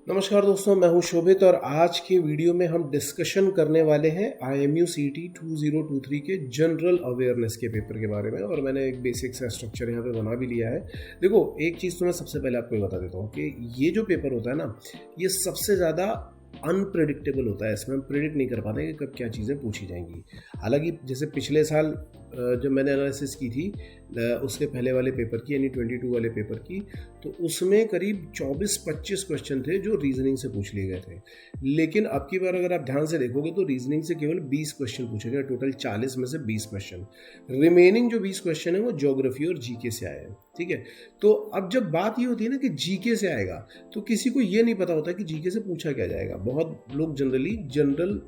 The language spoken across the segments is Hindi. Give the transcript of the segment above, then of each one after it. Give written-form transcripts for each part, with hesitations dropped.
नमस्कार दोस्तों, मैं हूं शोभित और आज के वीडियो में हम डिस्कशन करने वाले हैं IMU CT 2023 के जनरल अवेयरनेस के पेपर के बारे में। और मैंने एक बेसिक सा स्ट्रक्चर यहाँ पे बना भी लिया है। देखो, एक चीज़ तो मैं सबसे पहले आपको बता देता हूँ कि ये जो पेपर होता है ना, ये सबसे ज़्यादा अनप्रेडिक्टेबल होता है। इसमें हम प्रेडिक्ट नहीं कर पाते कि कब क्या चीज़ें पूछी जाएंगी। हालांकि जैसे पिछले साल जब मैंने एनालिसिस की थी उसके पहले वाले पेपर की, यानी 22 वाले पेपर की, तो उसमें करीब 24-25 क्वेश्चन थे जो रीजनिंग से पूछ लिए गए थे। लेकिन अब की बार अगर आप ध्यान से देखोगे तो रीजनिंग से केवल 20 क्वेश्चन पूछे गए, टोटल 40 में से 20 क्वेश्चन। रिमेनिंग जो 20 क्वेश्चन है वो ज्योग्राफी और जीके से आए हैं। ठीक है, तो अब जब बात ये होती है ना कि जीके से आएगा, तो किसी को ये नहीं पता होता कि जीके से पूछा क्या जाएगा। बहुत लोग जनरली जनरल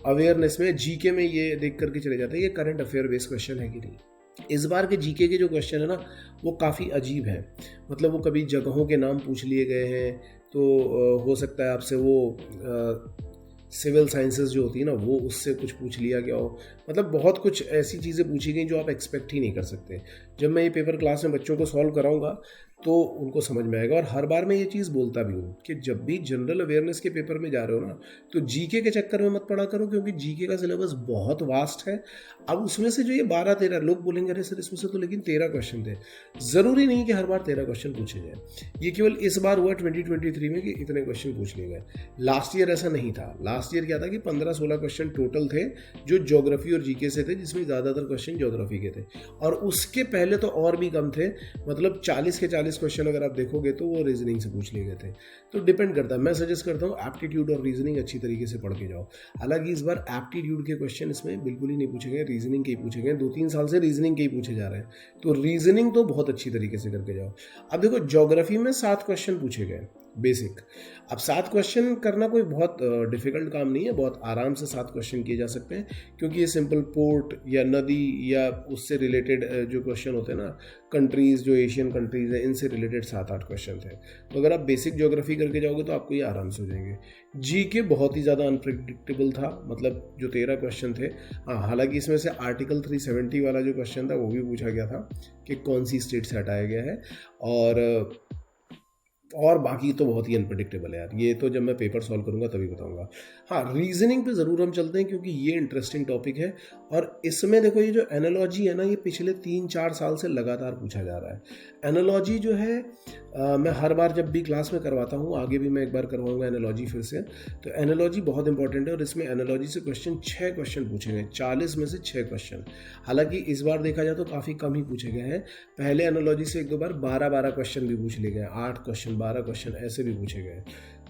अवेयरनेस में जीके में ये देख करके चले जाते हैं ये करंट अफेयर बेस्ड क्वेश्चन है कि नहीं। इस बार के जीके के जो क्वेश्चन है ना, वो काफ़ी अजीब है। मतलब वो कभी जगहों के नाम पूछ लिए गए हैं, तो हो सकता है आपसे वो सिविल साइंसेस जो होती है ना, वो उससे कुछ पूछ लिया गया हो। मतलब बहुत कुछ ऐसी चीज़ें पूछी गई जो आप एक्सपेक्ट ही नहीं कर सकते। जब मैं ये पेपर क्लास में बच्चों को सॉल्व कराऊंगा तो उनको समझ में आएगा। और हर बार मैं ये चीज़ बोलता भी हूँ कि जब भी जनरल अवेयरनेस के पेपर में जा रहे हो ना, तो जीके के चक्कर में मत पढ़ा करो, क्योंकि जीके का सिलेबस बहुत वास्ट है। अब उसमें से जो ये 12-13 लोग बोलेंगे, अरे सर इसमें से तो लेकिन 13 क्वेश्चन थे। ज़रूरी नहीं कि हर बार 13 क्वेश्चन पूछे जाए। ये केवल इस बार हुआ 2023 में कि इतने क्वेश्चन पूछ लिए गए। लास्ट ईयर ऐसा नहीं था। लास्ट ईयर क्या था कि 15-16 क्वेश्चन टोटल थे जो ज्योग्राफी और जीके से थे, जिसमें ज़्यादातर क्वेश्चन ज्योग्राफी के थे। और उसके पहले तो और भी कम थे। मतलब 40 के 40 क्वेश्चन अगर आप देखोगे तो वो रीजनिंग से पूछ लिए गए थे। तो डिपेंड करता है। मैं सजेस्ट करता हूँ एप्टीट्यूड और रीजनिंग अच्छी तरीके से पढ़ के जाओ। हालांकि इस बार एप्टीट्यूड के क्वेश्चन इसमें बिल्कुल ही नहीं पूछे गए, रीजनिंग के ही पूछे गए। 2-3 साल से रीजनिंग के ही पूछे जा रहे हैं, तो रीजनिंग तो बहुत अच्छी तरीके से करके जाओ। अब देखो, ज्योग्राफी में 7 क्वेश्चन पूछे गए बेसिक। अब 7 क्वेश्चन करना कोई बहुत डिफिकल्ट काम नहीं है, बहुत आराम से 7 क्वेश्चन किए जा सकते हैं, क्योंकि ये सिंपल पोर्ट या नदी या उससे रिलेटेड जो क्वेश्चन होते हैं ना, कंट्रीज जो एशियन कंट्रीज हैं, इनसे रिलेटेड 7-8 क्वेश्चन थे। तो अगर आप बेसिक ज्योग्राफी करके जाओगे तो आपको ये आराम से हो जाएंगे। जीके बहुत ही ज़्यादा अनप्रेडिक्टेबल था, मतलब जो 13 क्वेश्चन थे। हाँ, हालांकि इसमें से आर्टिकल 370 वाला जो क्वेश्चन था वो भी पूछा गया था कि कौन सी स्टेट से हटाया गया है। और बाकी तो बहुत ही अनप्रेडिक्टेबल है यार। ये तो जब मैं पेपर सॉल्व करूंगा तभी बताऊंगा। हाँ, रीजनिंग पे ज़रूर हम चलते हैं, क्योंकि ये इंटरेस्टिंग टॉपिक है। और इसमें देखो, ये जो एनालॉजी है ना, ये पिछले 3-4 साल से लगातार पूछा जा रहा है। एनालॉजी जो है मैं हर बार जब भी क्लास में करवाता हूँ, आगे भी मैं एक बार करवाऊंगा एनालॉजी फिर से। तो एनालॉजी बहुत इंपॉर्टेंट है और इसमें एनालॉजी से 6 क्वेश्चन पूछे गए, 40 में से 6 क्वेश्चन। हालांकि इस बार देखा जाए तो काफ़ी कम ही पूछे गए हैं। पहले एनालॉजी से 1-2 बार 12-12 क्वेश्चन भी पूछ लिए गए, 8 क्वेश्चन, 12 क्वेश्चन ऐसे भी पूछे गए।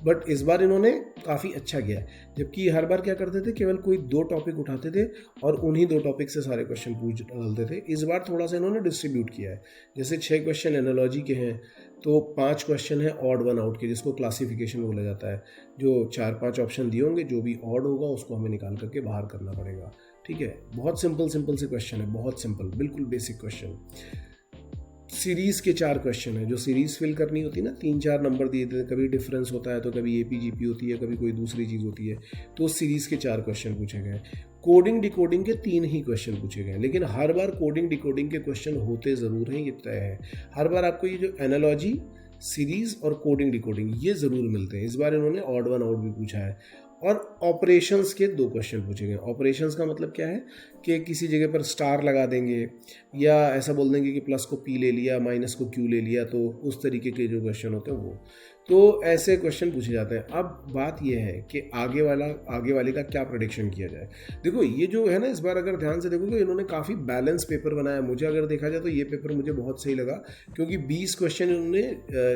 बट इस बार इन्होंने काफ़ी अच्छा किया है। जबकि हर बार क्या करते थे, केवल कोई 2 टॉपिक उठाते थे और उन्हीं 2 टॉपिक से सारे क्वेश्चन पूछ डालते थे। इस बार थोड़ा सा इन्होंने डिस्ट्रीब्यूट किया है। जैसे 6 क्वेश्चन एनालॉजी के हैं, तो 5 क्वेश्चन है ऑड वन आउट के, जिसको क्लासिफिकेशन बोला जाता है। जो 4-5 ऑप्शन दिए होंगे, जो भी ऑड होगा उसको हमें निकाल करके बाहर करना पड़ेगा। ठीक है, बहुत सिंपल से क्वेश्चन है, बहुत सिंपल, बिल्कुल बेसिक क्वेश्चन। सीरीज़ के 4 क्वेश्चन है। जो सीरीज़ फिल करनी होती है ना, 3-4 नंबर दिए थे, कभी डिफरेंस होता है तो कभी APGP होती है, कभी कोई दूसरी चीज़ होती है। तो उस सीरीज़ के 4 क्वेश्चन पूछे गए। कोडिंग डिकोडिंग के 3 ही क्वेश्चन पूछे गए, लेकिन हर बार कोडिंग डिकोडिंग के क्वेश्चन होते ज़रूर हैं, ये तय है। हर बार आपको ये जो एनालॉजी, सीरीज़ और कोडिंग डिकोडिंग ये ज़रूर मिलते हैं। इस बार इन्होंने ऑड वन आउट भी पूछा है। और ऑपरेशंस के 2 क्वेश्चन पूछे गए। ऑपरेशंस का मतलब क्या है कि किसी जगह पर स्टार लगा देंगे, या ऐसा बोल देंगे कि प्लस को P ले लिया, माइनस को Q ले लिया, तो उस तरीके के जो क्वेश्चन होते हैं वो। तो ऐसे क्वेश्चन पूछे जाते हैं। अब बात यह है कि आगे वाले का क्या प्रेडिक्शन किया जाए। देखो, ये जो है ना, इस बार अगर ध्यान से देखोगे, इन्होंने काफ़ी बैलेंस पेपर बनाया। मुझे अगर देखा जाए तो ये पेपर मुझे बहुत सही लगा, क्योंकि 20 क्वेश्चन इन्होंने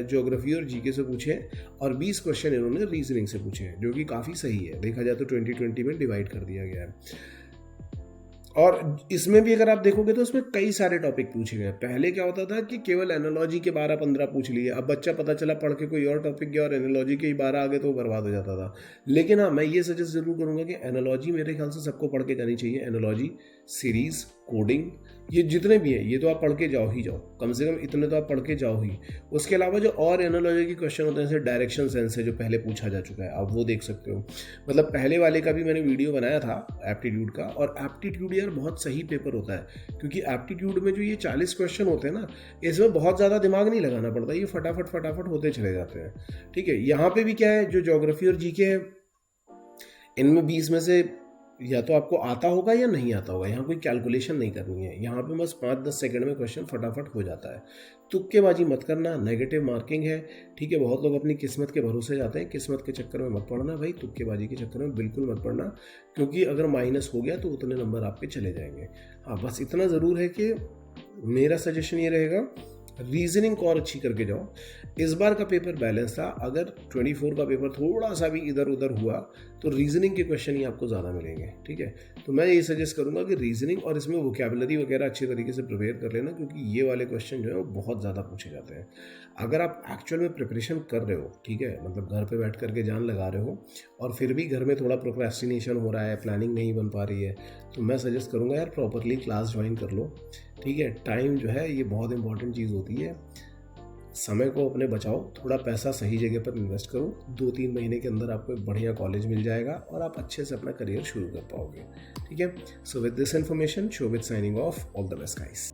ज्योग्राफी और जीके से पूछे और 20 क्वेश्चन इन्होंने रीजनिंग से पूछे हैं, जो कि काफ़ी सही है। देखा जाए तो 2020 में डिवाइड कर दिया गया है। और इसमें भी अगर आप देखोगे तो इसमें कई सारे टॉपिक पूछे गए। पहले क्या होता था कि केवल एनालॉजी के 12-15 पूछ लिए। अब बच्चा पता चला पढ़ के कोई और टॉपिक गया और एनालॉजी के ही 12 आ गए तो वो बर्बाद हो जाता था। लेकिन हाँ, मैं ये सजेस्ट जरूर करूंगा कि एनालॉजी मेरे ख्याल से सबको पढ़ के जानी चाहिए। एनालॉजी, सीरीज, कोडिंग, ये जितने भी हैं ये तो आप पढ़ के जाओ ही जाओ, कम से कम इतने तो आप पढ़ के जाओ ही। उसके अलावा जो और एनालॉजी के क्वेश्चन होते हैं जैसे डायरेक्शन सेंस है जो पहले पूछा जा चुका है, आप वो देख सकते हो। मतलब पहले वाले का भी मैंने वीडियो बनाया था एप्टीट्यूड का, और एप्टीट्यूड यार बहुत सही पेपर होता है क्योंकि एप्टीट्यूड में जो ये 40 क्वेश्चन होते हैं ना, इसमें बहुत ज़्यादा दिमाग नहीं लगाना पड़ता, ये फटाफट फटाफट होते चले जाते हैं। ठीक है, यहाँ पे भी क्या है, जो ज्योग्राफी और जीके है इनमें 20 में से या तो आपको आता होगा या नहीं आता होगा, यहाँ कोई कैलकुलेशन नहीं करनी है, यहाँ पे बस 5-10 सेकंड में क्वेश्चन फटाफट हो जाता है। तुक्केबाजी मत करना, नेगेटिव मार्किंग है। ठीक है, बहुत लोग अपनी किस्मत के भरोसे जाते हैं, किस्मत के चक्कर में मत पड़ना भाई, तुक्केबाजी के चक्कर में बिल्कुल मत पड़ना, क्योंकि अगर माइनस हो गया तो उतने नंबर आपके चले जाएंगे। हाँ, बस इतना ज़रूर है कि मेरा सजेशन ये रहेगा, रीजनिंग को और अच्छी करके जाओ। इस बार का पेपर बैलेंस था, अगर 24 का पेपर थोड़ा सा भी इधर उधर हुआ तो रीजनिंग के क्वेश्चन ही आपको ज़्यादा मिलेंगे। ठीक है, तो मैं ये सजेस्ट करूंगा कि रीजनिंग और इसमें वोकैबुलरी वगैरह अच्छी तरीके से प्रिपेयर कर लेना, क्योंकि ये वाले क्वेश्चन जो है वो बहुत ज़्यादा पूछे जाते हैं। अगर आप एक्चुअल में प्रिपरेशन कर रहे हो, ठीक है, मतलब घर पर बैठ करके जान लगा रहे हो और फिर भी घर में थोड़ा प्रोक्रेस्टिनेशन हो रहा है, प्लानिंग नहीं बन पा रही है, तो मैं सजेस्ट करूँगा यार प्रॉपरली क्लास ज्वाइन कर लो। ठीक है, टाइम जो है ये बहुत इंपॉर्टेंट चीज़ होती है, समय को अपने बचाओ, थोड़ा पैसा सही जगह पर इन्वेस्ट करो, 2-3 महीने के अंदर आपको एक बढ़िया कॉलेज मिल जाएगा और आप अच्छे से अपना करियर शुरू कर पाओगे। ठीक है, so with this information, Shobhit signing off, all the best guys.